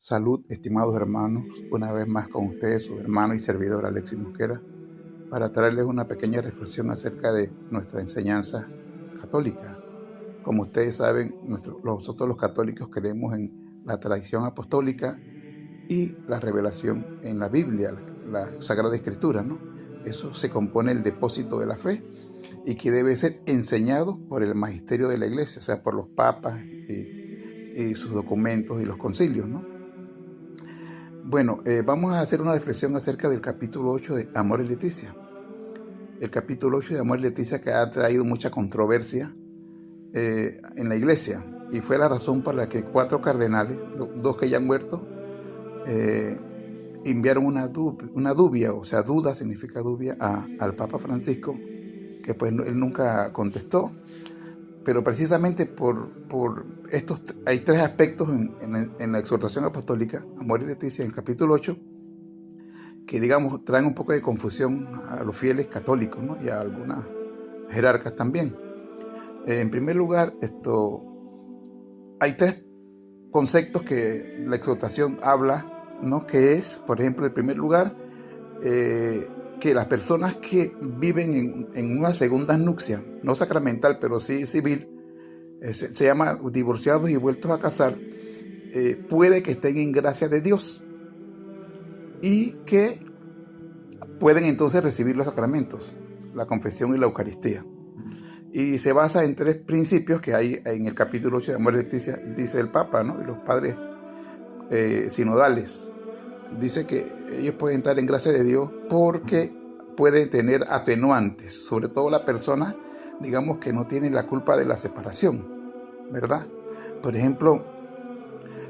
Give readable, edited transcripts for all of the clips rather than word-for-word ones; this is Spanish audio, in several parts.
Salud, estimados hermanos, una vez más con ustedes, su hermano y servidor Alexis Mosquera, para traerles una pequeña reflexión acerca de nuestra enseñanza católica. Como ustedes saben, nosotros los católicos creemos en la tradición apostólica y la revelación en la Biblia, la Sagrada Escritura, ¿no? Eso se compone el depósito de la fe y que debe ser enseñado por el magisterio de la Iglesia, o sea, por los papas y sus documentos y los concilios, ¿no? Bueno, vamos a hacer una reflexión acerca del capítulo 8 de Amor y Leticia. El capítulo 8 de Amor y Leticia que ha traído mucha controversia en la iglesia, y fue la razón por la que 4 cardenales, dos que ya han muerto, eh, enviaron una dubia, o sea, duda significa dubia, al Papa Francisco, que pues él nunca contestó. Pero precisamente por estos, hay 3 aspectos en la exhortación apostólica, Amor y Leticia, en el capítulo 8, que digamos traen un poco de confusión a los fieles católicos, ¿no? Y a algunas jerarcas también. En primer lugar, hay 3 conceptos que la exhortación habla, ¿no? Que es, por ejemplo, en primer lugar, que las personas que viven en una segunda nupcia, no sacramental, pero sí civil, se llama divorciados y vueltos a casar, puede que estén en gracia de Dios y que pueden entonces recibir los sacramentos, la confesión y la Eucaristía. Y se basa en 3 principios que hay en el capítulo 8 de Amor y Leticia, dice el Papa, ¿no? Y los padres sinodales. Dice que ellos pueden estar en gracia de Dios porque pueden tener atenuantes, sobre todo la persona, digamos, que no tiene la culpa de la separación, ¿verdad? Por ejemplo,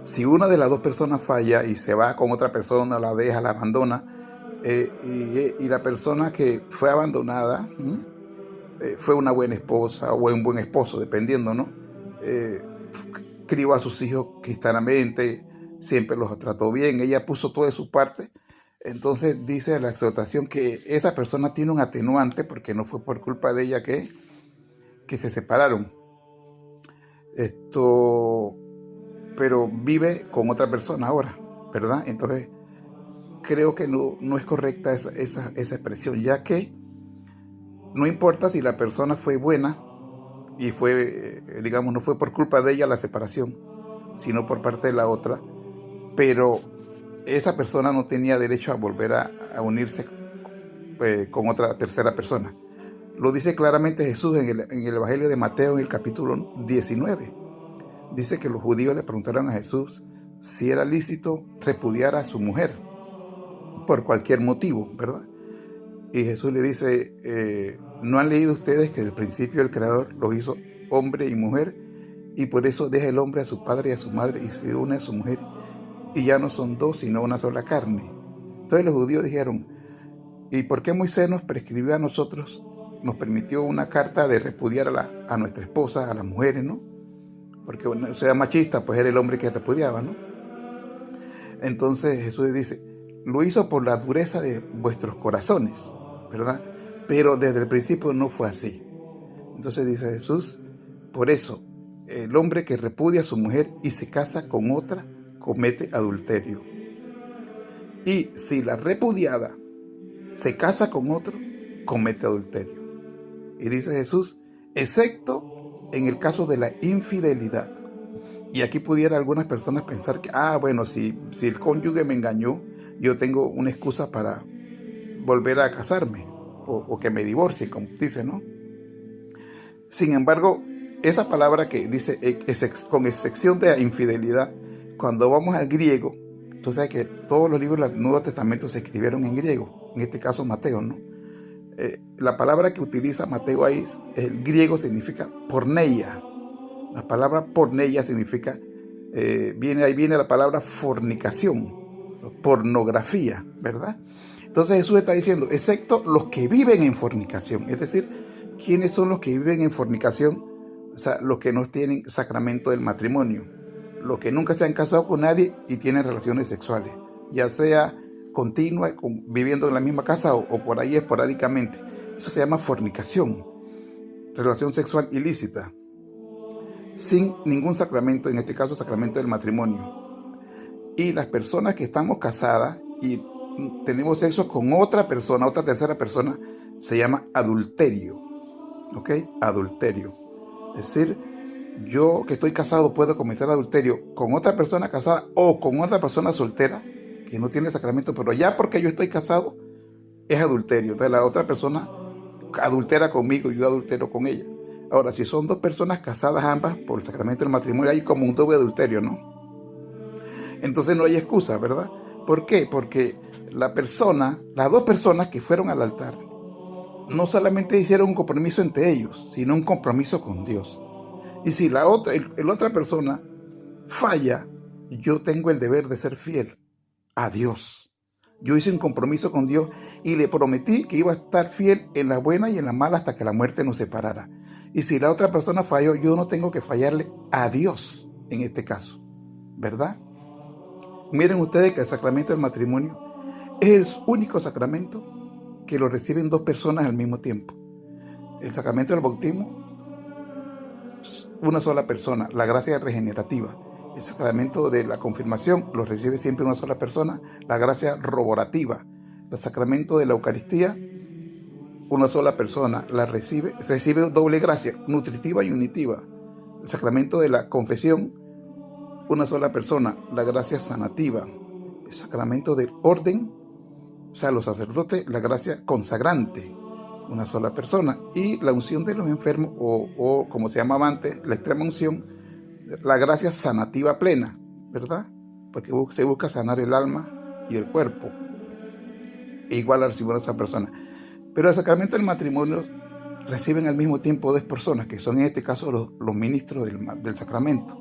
si una de las 2 personas falla y se va con otra persona, la deja, la abandona, y la persona que fue abandonada fue una buena esposa o un buen esposo, dependiendo, ¿no? Eh, Crió a sus hijos cristianamente, siempre los trató bien, ella puso todo de su parte. Entonces dice la exhortación que esa persona tiene un atenuante porque no fue por culpa de ella que se separaron. Pero vive con otra persona ahora, ¿verdad? Entonces creo que no es correcta esa expresión, ya que no importa si la persona fue buena y fue, digamos, no fue por culpa de ella la separación, sino por parte de la otra, pero esa persona no tenía derecho a volver a unirse con otra tercera persona. Lo dice claramente Jesús en el Evangelio de Mateo, en el capítulo 19. Dice que los judíos le preguntaron a Jesús si era lícito repudiar a su mujer por cualquier motivo, ¿verdad? Y Jesús le dice, ¿no han leído ustedes que desde el principio el Creador los hizo hombre y mujer? Y por eso deja el hombre a su padre y a su madre y se une a su mujer, y ya no son 2, sino una sola carne. Entonces los judíos dijeron, ¿y por qué Moisés nos prescribió a nosotros, nos permitió una carta de repudiar a nuestra esposa, a las mujeres, ¿no? Porque o sea machista, pues era el hombre que repudiaba, ¿no? Entonces Jesús dice, lo hizo por la dureza de vuestros corazones, ¿verdad? Pero desde el principio no fue así. Entonces dice Jesús, por eso el hombre que repudia a su mujer y se casa con otra comete adulterio. Y si la repudiada se casa con otro, comete adulterio. Y dice Jesús, excepto en el caso de la infidelidad. Y aquí pudiera algunas personas pensar que, bueno, si el cónyuge me engañó, yo tengo una excusa para volver a casarme o que me divorcie, como dice, ¿no? Sin embargo, esa palabra que dice con excepción de la infidelidad, cuando vamos al griego, tú sabes que todos los libros del Nuevo Testamento se escribieron en griego, en este caso Mateo, ¿no? La palabra que utiliza Mateo ahí, el griego significa porneia. La palabra porneia significa, ahí viene la palabra fornicación, pornografía, ¿verdad? Entonces Jesús está diciendo, excepto los que viven en fornicación, es decir, ¿quiénes son los que viven en fornicación? O sea, los que no tienen sacramento del matrimonio, los que nunca se han casado con nadie y tienen relaciones sexuales, ya sea continua, viviendo en la misma casa o por ahí esporádicamente. Eso se llama fornicación, relación sexual ilícita, sin ningún sacramento, en este caso sacramento del matrimonio. Y las personas que estamos casadas y tenemos sexo con otra persona, otra tercera persona, se llama adulterio. ¿Ok? Adulterio. Es decir, yo que estoy casado puedo cometer adulterio con otra persona casada o con otra persona soltera que no tiene sacramento, pero ya porque yo estoy casado es adulterio. Entonces la otra persona adultera conmigo y yo adultero con ella. Ahora, si son dos personas casadas ambas por el sacramento del matrimonio, hay como un doble adulterio, ¿no? Entonces no hay excusa, ¿verdad? ¿Por qué? Porque las dos personas que fueron al altar, no solamente hicieron un compromiso entre ellos, sino un compromiso con Dios. Y si la otra persona falla, yo tengo el deber de ser fiel a Dios. Yo hice un compromiso con Dios y le prometí que iba a estar fiel en la buena y en la mala hasta que la muerte nos separara. Y si la otra persona falló, yo no tengo que fallarle a Dios en este caso, ¿verdad? Miren ustedes que el sacramento del matrimonio es el único sacramento que lo reciben dos personas al mismo tiempo. El sacramento del bautismo, una sola persona, la gracia regenerativa. El sacramento de la confirmación lo recibe siempre una sola persona, la gracia roborativa. El sacramento de la Eucaristía, una sola persona, la recibe doble gracia, nutritiva y unitiva. El sacramento de la confesión, una sola persona, la gracia sanativa. El sacramento del orden, o sea, los sacerdotes, la gracia consagrante, una sola persona. Y la unción de los enfermos, o como se llamaba antes, la extrema unción, la gracia sanativa plena, ¿verdad? Porque se busca sanar el alma y el cuerpo, igual a recibir a esa persona. Pero el sacramento del matrimonio reciben al mismo tiempo dos personas, que son en este caso los ministros del sacramento.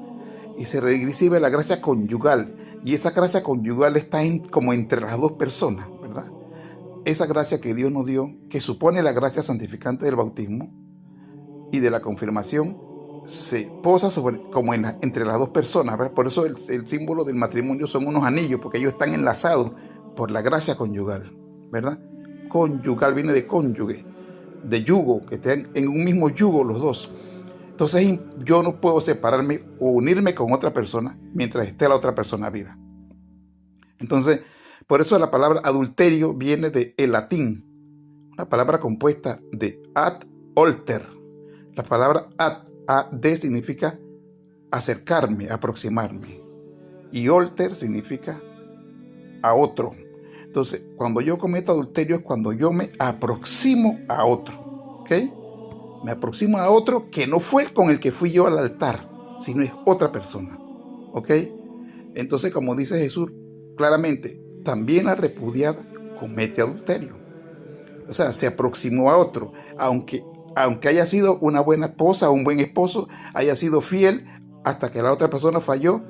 Y se recibe la gracia conyugal, y esa gracia conyugal está como entre las dos personas, ¿verdad? Esa gracia que Dios nos dio, que supone la gracia santificante del bautismo y de la confirmación, se posa entre las dos personas, ¿verdad? Por eso el símbolo del matrimonio son unos anillos, porque ellos están enlazados por la gracia conyugal, ¿verdad? Conyugal viene de cónyuge, de yugo, que estén en un mismo yugo los dos. Entonces yo no puedo separarme o unirme con otra persona mientras esté la otra persona viva. Entonces, por eso la palabra adulterio viene del latín, una palabra compuesta de ad alter. La palabra ad significa acercarme, aproximarme, y alter significa a otro. Entonces, cuando yo cometo adulterio es cuando yo me aproximo a otro, ¿ok? Me aproximo a otro que no fue con el que fui yo al altar, sino es otra persona, ¿ok? Entonces, como dice Jesús claramente, también la repudiada comete adulterio. O sea, se aproximó a otro, aunque haya sido una buena esposa o un buen esposo, haya sido fiel hasta que la otra persona falló,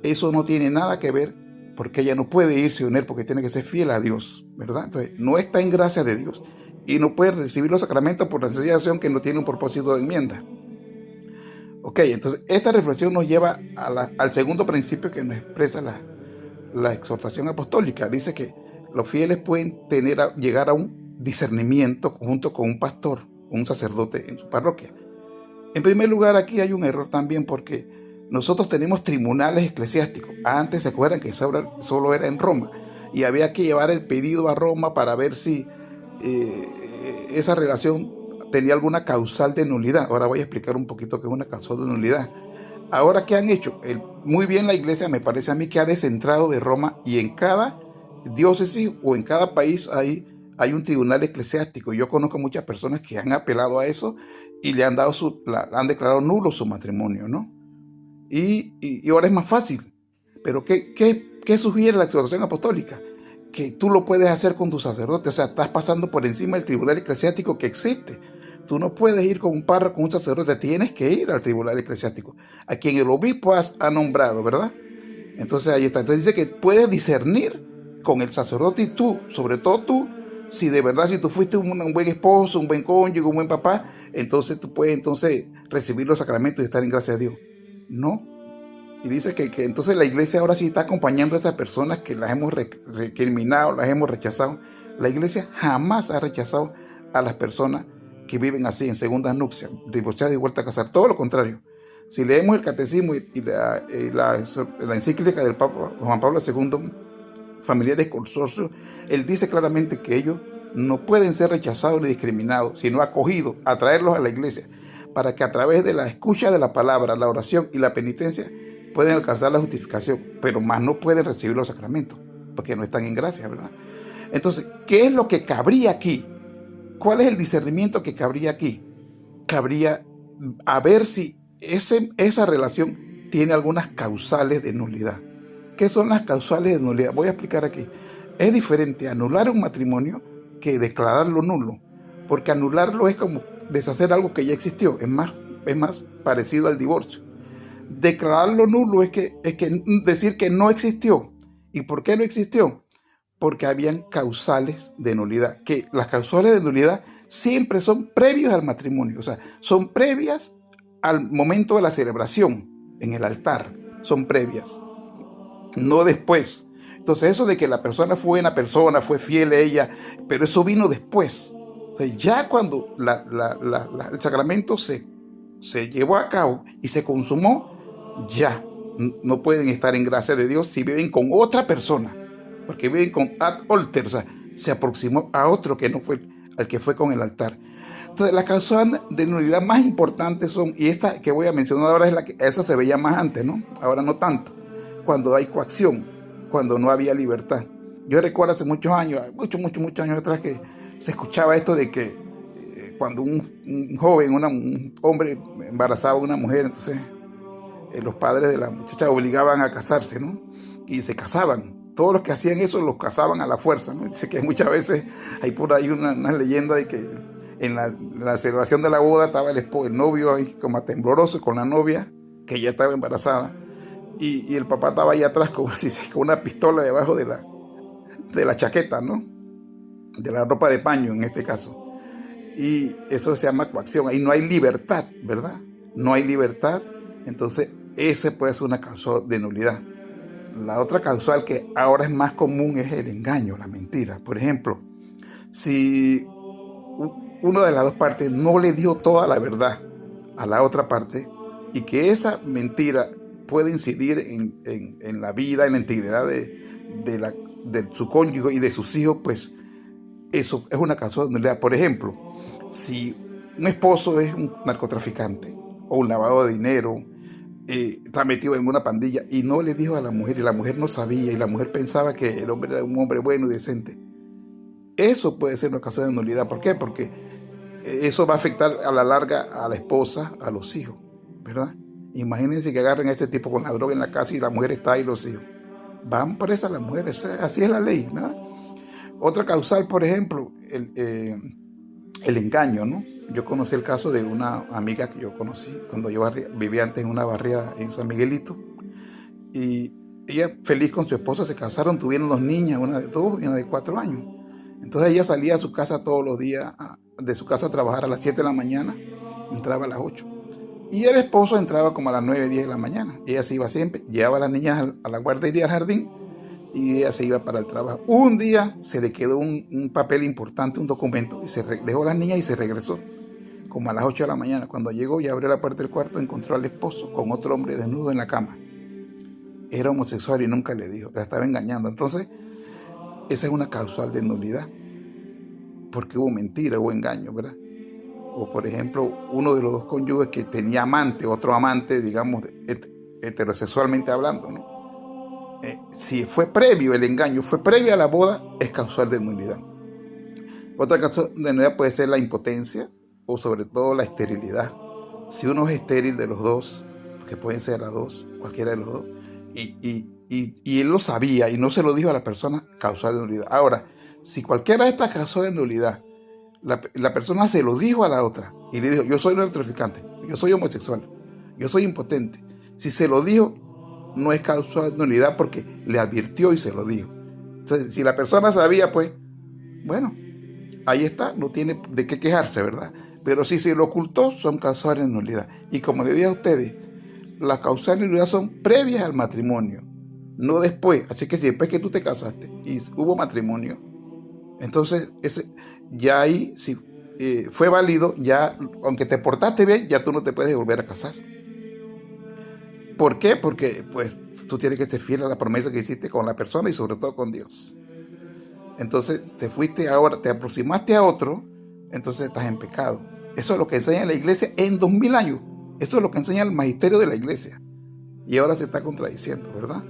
eso no tiene nada que ver, porque ella no puede irse a unir porque tiene que ser fiel a Dios, ¿verdad? Entonces, no está en gracia de Dios y no puede recibir los sacramentos por la sencilla acción que no tiene un propósito de enmienda. Ok, entonces esta reflexión nos lleva al segundo principio que nos expresa la exhortación apostólica. Dice que los fieles pueden llegar a un discernimiento junto con un pastor, un sacerdote en su parroquia. En primer lugar, aquí hay un error también, porque nosotros tenemos tribunales eclesiásticos. Antes, ¿se acuerdan que solo era en Roma? Y había que llevar el pedido a Roma para ver si esa relación tenía alguna causal de nulidad. Ahora voy a explicar un poquito qué es una causal de nulidad. Ahora, ¿qué han hecho? Muy bien, la iglesia me parece a mí que ha descentrado de Roma, y en cada diócesis o en cada país hay un tribunal eclesiástico. Yo conozco muchas personas que han apelado a eso y le han han declarado nulo su matrimonio, ¿no? Y ahora es más fácil. Pero ¿qué sugiere la exhortación apostólica? Que tú lo puedes hacer con tu sacerdote. O sea, estás pasando por encima del tribunal eclesiástico que existe. Tú no puedes ir con un párroco, con un sacerdote. Tienes que ir al tribunal eclesiástico, a quien el obispo ha nombrado, ¿verdad? Entonces ahí está. Entonces dice que puedes discernir con el sacerdote, y tú, sobre todo tú, si de verdad, si tú fuiste un buen esposo, un buen cónyuge, un buen papá, entonces tú puedes recibir los sacramentos y estar en gracia de Dios. No. Y dice que entonces la iglesia ahora sí está acompañando a esas personas que las hemos recriminado, las hemos rechazado. La iglesia jamás ha rechazado a las personas que viven así en segundas nupcias, divorciadas y vueltas a casar. Todo lo contrario. Si leemos el catecismo la encíclica del Papa Juan Pablo II, Familiares Consorcio, él dice claramente que ellos no pueden ser rechazados ni discriminados, sino acogidos, atraerlos a la iglesia, para que a través de la escucha de la palabra, la oración y la penitencia pueden alcanzar la justificación, pero más no pueden recibir los sacramentos, porque no están en gracia, ¿verdad? Entonces, ¿qué es lo que cabría aquí? ¿Cuál es el discernimiento que cabría aquí? Cabría a ver si esa relación tiene algunas causales de nulidad. ¿Qué son las causales de nulidad? Voy a explicar aquí. Es diferente anular un matrimonio que declararlo nulo, porque anularlo es como deshacer algo que ya existió, es más parecido al divorcio. Declararlo nulo es que decir que no existió. ¿Y por qué no existió? Porque habían causales de nulidad, que las causales de nulidad siempre son previos al matrimonio, o sea, son previas al momento de la celebración en el altar, son previas, no después. Entonces eso de que la persona fue buena persona, fue fiel a ella, pero eso vino después. O sea, ya cuando el sacramento se llevó a cabo y se consumó, ya no pueden estar en gracia de Dios si viven con otra persona, porque viven con ad alter, o sea, se aproximó a otro que no fue al que fue con el altar. Entonces, las causales de nulidad más importantes son, y esta que voy a mencionar ahora es esa se veía más antes, ¿no? Ahora no tanto. Cuando hay coacción, cuando no había libertad. Yo recuerdo hace muchos años años atrás, que se escuchaba esto de que cuando un joven, un hombre embarazaba a una mujer, entonces los padres de la muchacha obligaban a casarse, ¿no? Y se casaban. Todos los que hacían eso los casaban a la fuerza, ¿no? Dice que muchas veces hay por ahí una leyenda de que en la celebración de la boda estaba el novio ahí como tembloroso con la novia, que ya estaba embarazada, y el papá estaba ahí atrás con una pistola debajo de la chaqueta, ¿no? De la ropa de paño en este caso. Y eso se llama coacción. Ahí no hay libertad, ¿verdad? No hay libertad. Entonces, ese puede ser una causal de nulidad. La otra causal que ahora es más común es el engaño, la mentira. Por ejemplo, si una de las dos partes no le dio toda la verdad a la otra parte y que esa mentira puede incidir en la vida, en la integridad de su cónyuge y de sus hijos, pues eso es una causal de nulidad. Por ejemplo, si un esposo es un narcotraficante o un lavado de dinero, está metido en una pandilla y no le dijo a la mujer, y la mujer no sabía, y la mujer pensaba que el hombre era un hombre bueno y decente, eso puede ser una causa de nulidad. ¿Por qué? Porque eso va a afectar a la larga a la esposa, a los hijos, ¿verdad? Imagínense que agarren a este tipo con la droga en la casa y la mujer está ahí y los hijos. Van presas las mujeres, así es la ley, ¿verdad? Otra causal, por ejemplo, el engaño, ¿no? Yo conocí el caso de una amiga que yo conocí cuando yo vivía antes en una barriada en San Miguelito, y ella feliz con su esposa se casaron, tuvieron 2 niñas, una de 2 y una de 4 años. Entonces ella salía a su casa todos los días, de su casa a trabajar a las 7 de la mañana, entraba a las 8. Y el esposo entraba como a las 9, 10 de la mañana. Ella se iba siempre, llevaba a las niñas a la guardería, al jardín, y ella se iba para el trabajo. Un día se le quedó un papel importante, un documento, y dejó a las niñas y se regresó como a las 8 de la mañana. Cuando llegó y abrió la puerta del cuarto, encontró al esposo con otro hombre desnudo en la cama. Era homosexual y nunca le dijo, la estaba engañando. Entonces, esa es una causal de nulidad, porque hubo mentira, hubo engaño, ¿verdad? O por ejemplo, uno de los dos cónyuges que tenía amante, otro amante, digamos, heterosexualmente hablando, ¿no? Si fue previo, el engaño fue previo a la boda, es causal de nulidad. Otra causal de nulidad puede ser la impotencia o sobre todo la esterilidad. Si uno es estéril de los dos, porque pueden ser las dos, cualquiera de los dos, y él lo sabía y no se lo dijo a la persona, causal de nulidad. Ahora, si cualquiera de estas causales de nulidad, la persona se lo dijo a la otra y le dijo, yo soy narcotraficante, yo soy homosexual, yo soy impotente. Si se lo dijo, no es causa de nulidad porque le advirtió y se lo dijo. Entonces, si la persona sabía, pues, bueno, ahí está, no tiene de qué quejarse, ¿verdad? Pero si se lo ocultó, son causales de nulidad. Y como le dije a ustedes, las causales de nulidad son previas al matrimonio, no después. Así que si después que tú te casaste y hubo matrimonio, entonces ya ahí, si fue válido, ya, aunque te portaste bien, ya tú no te puedes volver a casar. ¿Por qué? Porque pues tú tienes que ser fiel a la promesa que hiciste con la persona y sobre todo con Dios. Entonces te fuiste ahora, te aproximaste a otro, entonces estás en pecado. Eso es lo que enseña la iglesia en 2000 años. Eso es lo que enseña el magisterio de la iglesia. Y ahora se está contradiciendo, ¿verdad?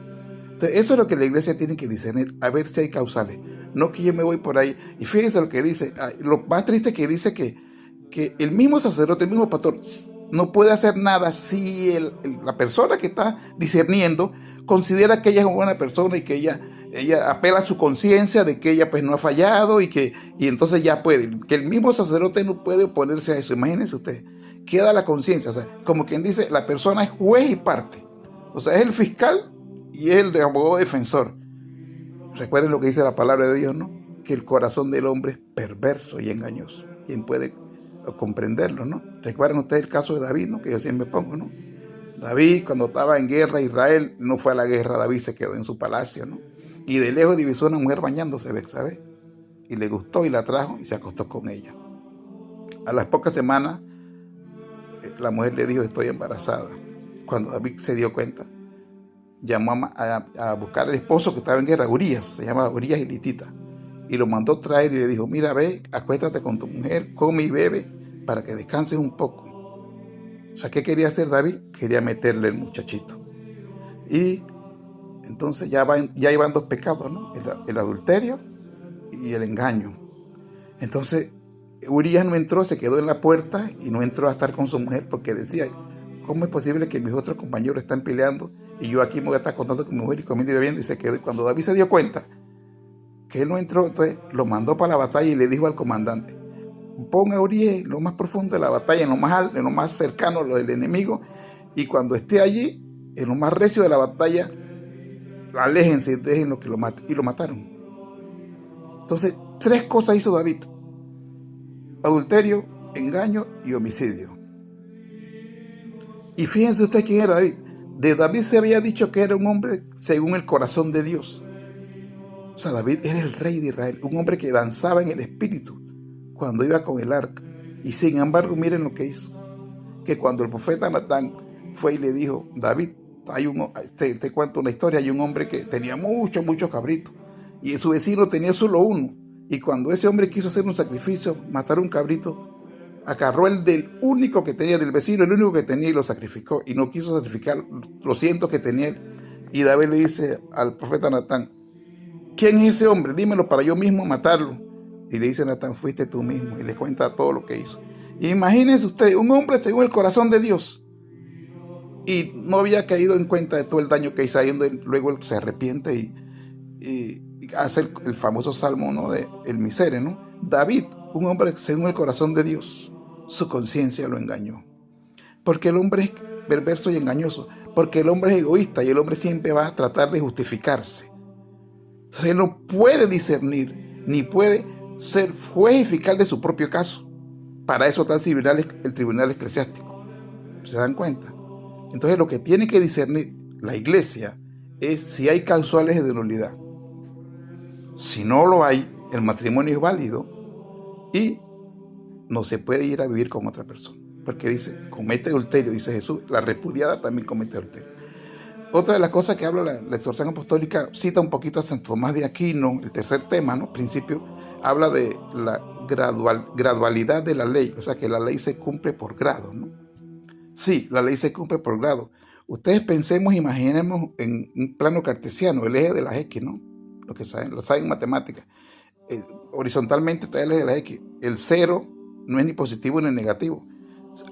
Entonces, eso es lo que la iglesia tiene que discernir, a ver si hay causales. No que yo me voy por ahí. Y fíjense lo que dice. Lo más triste es que dice que el mismo sacerdote, el mismo pastor, no puede hacer nada si la persona que está discerniendo considera que ella es una buena persona y que ella apela a su conciencia de que ella pues no ha fallado y entonces ya puede. Que el mismo sacerdote no puede oponerse a eso. Imagínense ustedes. Queda la conciencia. O sea, como quien dice, la persona es juez y parte. O sea, es el fiscal y es el abogado defensor. Recuerden lo que dice la palabra de Dios, ¿no? Que el corazón del hombre es perverso y engañoso. ¿Quién puede comprenderlo, no? Recuerden ustedes el caso de David, ¿no? Que yo siempre pongo, ¿no? David, cuando estaba en guerra, Israel no fue a la guerra, David se quedó en su palacio, ¿no? Y de lejos divisó a una mujer bañándose, ¿sabes? Y le gustó y la trajo y se acostó con ella. A las pocas semanas, la mujer le dijo, estoy embarazada. Cuando David se dio cuenta, llamó a buscar al esposo que estaba en guerra, Urías, se llama Urías Elitita, y lo mandó traer y le dijo, mira, ve, acuéstate con tu mujer, come y bebe para que descanses un poco. O sea, ¿qué quería hacer David? Quería meterle el muchachito. Y entonces ya iban dos pecados, ¿no? El adulterio y el engaño. Entonces, Urías no entró, se quedó en la puerta y no entró a estar con su mujer porque decía, ¿cómo es posible que mis otros compañeros están peleando y yo aquí me voy a estar contando con mi mujer y comiendo y bebiendo? Y se quedó. Y cuando David se dio cuenta que él no entró, entonces lo mandó para la batalla y le dijo al comandante, ponga a Urías en lo más profundo de la batalla, en lo más alto, en lo más cercano a lo del enemigo, y cuando esté allí, en lo más recio de la batalla, aléjense y déjenlo que lo mate. Y lo mataron. Entonces, 3 cosas hizo David: adulterio, engaño y homicidio. Y fíjense ustedes quién era David. De David se había dicho que era un hombre según el corazón de Dios. O sea, David era el rey de Israel, un hombre que danzaba en el espíritu cuando iba con el arca. Y sin embargo, miren lo que hizo. Que cuando el profeta Natán fue y le dijo, David, te cuento una historia, hay un hombre que tenía muchos cabritos y su vecino tenía solo uno. Y cuando ese hombre quiso hacer un sacrificio, matar un cabrito, agarró el del único que tenía, del vecino, el único que tenía, y lo sacrificó. Y no quiso sacrificar los cientos que tenía él. Y David le dice al profeta Natán, ¿quién es ese hombre? Dímelo para yo mismo matarlo. Y le dice Natán, fuiste tú mismo. Y le cuenta todo lo que hizo. Y imagínense ustedes, un hombre según el corazón de Dios. Y no había caído en cuenta de todo el daño que hizo. Luego él se arrepiente y hace el famoso salmo, ¿no? De el Misere, ¿no? David, un hombre según el corazón de Dios, su conciencia lo engañó. Porque el hombre es perverso y engañoso. Porque el hombre es egoísta y el hombre siempre va a tratar de justificarse. Entonces él no puede discernir, ni puede ser juez y fiscal de su propio caso. Para eso está el tribunal eclesiástico. ¿Se dan cuenta? Entonces lo que tiene que discernir la iglesia es si hay causales de nulidad. Si no lo hay, el matrimonio es válido y no se puede ir a vivir con otra persona. Porque dice, comete adulterio, dice Jesús, la repudiada también comete adulterio. Otra de las cosas que habla la exhortación apostólica, cita un poquito a Santo Tomás de Aquino, el tercer tema, ¿no? Principio, habla de la gradualidad de la ley, o sea que la ley se cumple por grado, ¿no? Sí, la ley se cumple por grado. Ustedes imaginemos en un plano cartesiano, el eje de las X, ¿no? Lo saben matemáticas. Horizontalmente está el eje de las X. El 0 no es ni positivo ni negativo.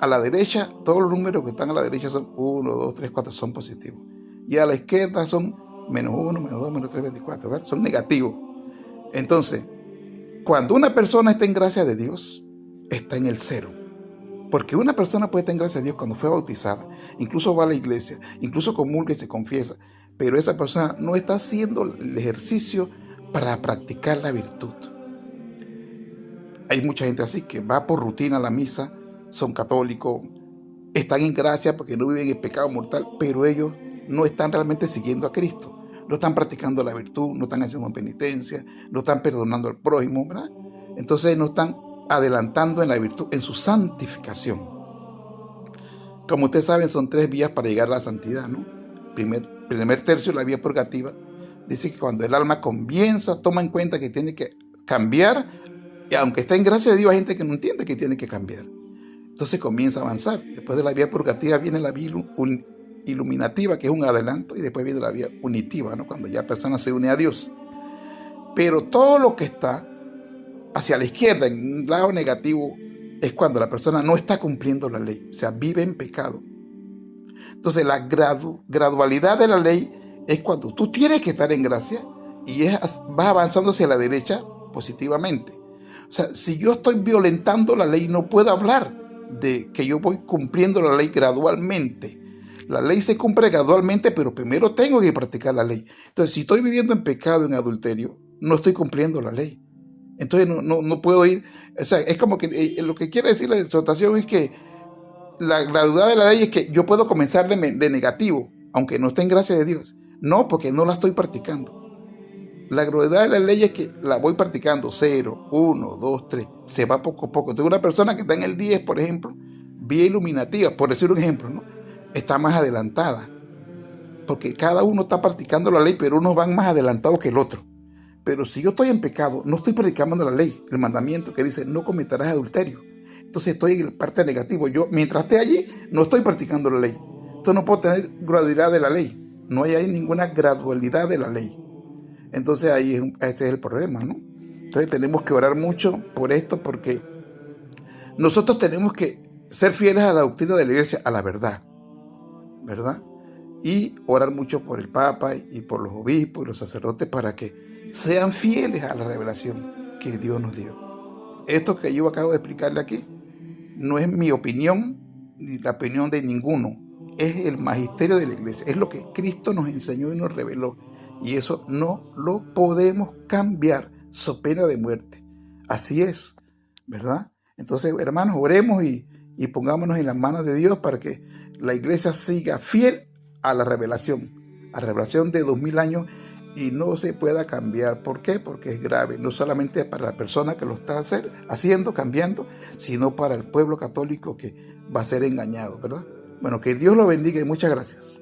A la derecha, todos los números que están a la derecha son 1, 2, 3, 4, son positivos. Y a la izquierda son menos 1, menos 2, menos 3, 24, ¿verdad? Son negativos. Entonces, cuando una persona está en gracia de Dios, está en el 0. Porque una persona puede estar en gracia de Dios cuando fue bautizada, incluso va a la iglesia, incluso comulga y se confiesa, pero esa persona no está haciendo el ejercicio para practicar la virtud. Hay mucha gente así que va por rutina a la misa, son católicos, están en gracia porque no viven en pecado mortal, pero ellos no están realmente siguiendo a Cristo. No están practicando la virtud, no están haciendo penitencia, no están perdonando al prójimo, ¿verdad? Entonces no están adelantando en la virtud, en su santificación. Como ustedes saben, son 3 vías para llegar a la santidad, ¿no? Primer tercio, la vía purgativa, dice que cuando el alma comienza, toma en cuenta que tiene que cambiar, y aunque está en gracia de Dios, hay gente que no entiende que tiene que cambiar. Entonces comienza a avanzar. Después de la vía purgativa viene la vía iluminativa, que es un adelanto, y después viene la vía unitiva, ¿no? Cuando ya la persona se une a Dios. Pero todo lo que está hacia la izquierda, en un lado negativo, es cuando la persona no está cumpliendo la ley, o sea, vive en pecado. Entonces la gradualidad de la ley es cuando tú tienes que estar en gracia y vas avanzando hacia la derecha positivamente. O sea, si yo estoy violentando la ley, no puedo hablar de que yo voy cumpliendo la ley gradualmente. La ley se cumple gradualmente, pero primero tengo que practicar la ley. Entonces, si estoy viviendo en pecado, en adulterio, no estoy cumpliendo la ley. Entonces no puedo ir. O sea, es como que lo que quiere decir la exhortación es que la gradualidad de la ley es que yo puedo comenzar de negativo, aunque no esté en gracia de Dios. No, porque no la estoy practicando. La gradualidad de la ley es que la voy practicando 0, 1, 2, 3. Se va poco a poco. Entonces una persona que está en el 10, por ejemplo, vía iluminativa, por decir un ejemplo, ¿no? Está más adelantada. Porque cada uno está practicando la ley, pero unos van más adelantados que el otro. Pero si yo estoy en pecado, no estoy practicando la ley, el mandamiento que dice no cometerás adulterio. Entonces estoy en la parte negativa. Yo, mientras esté allí, no estoy practicando la ley. Entonces no puedo tener gradualidad de la ley. No hay ahí ninguna gradualidad de la ley. Entonces ahí ese es el problema, ¿no? Entonces tenemos que orar mucho por esto, porque nosotros tenemos que ser fieles a la doctrina de la iglesia, a la verdad, ¿verdad? Y orar mucho por el Papa y por los obispos y los sacerdotes para que sean fieles a la revelación que Dios nos dio. Esto que yo acabo de explicarle aquí no es mi opinión ni la opinión de ninguno. Es el magisterio de la iglesia. Es lo que Cristo nos enseñó y nos reveló. Y eso no lo podemos cambiar, so pena de muerte. Así es, ¿verdad? Entonces, hermanos, oremos y pongámonos en las manos de Dios para que la iglesia siga fiel a la revelación de 2000 años y no se pueda cambiar. ¿Por qué? Porque es grave, no solamente para la persona que lo está haciendo, cambiando, sino para el pueblo católico que va a ser engañado, ¿verdad? Bueno, que Dios lo bendiga y muchas gracias.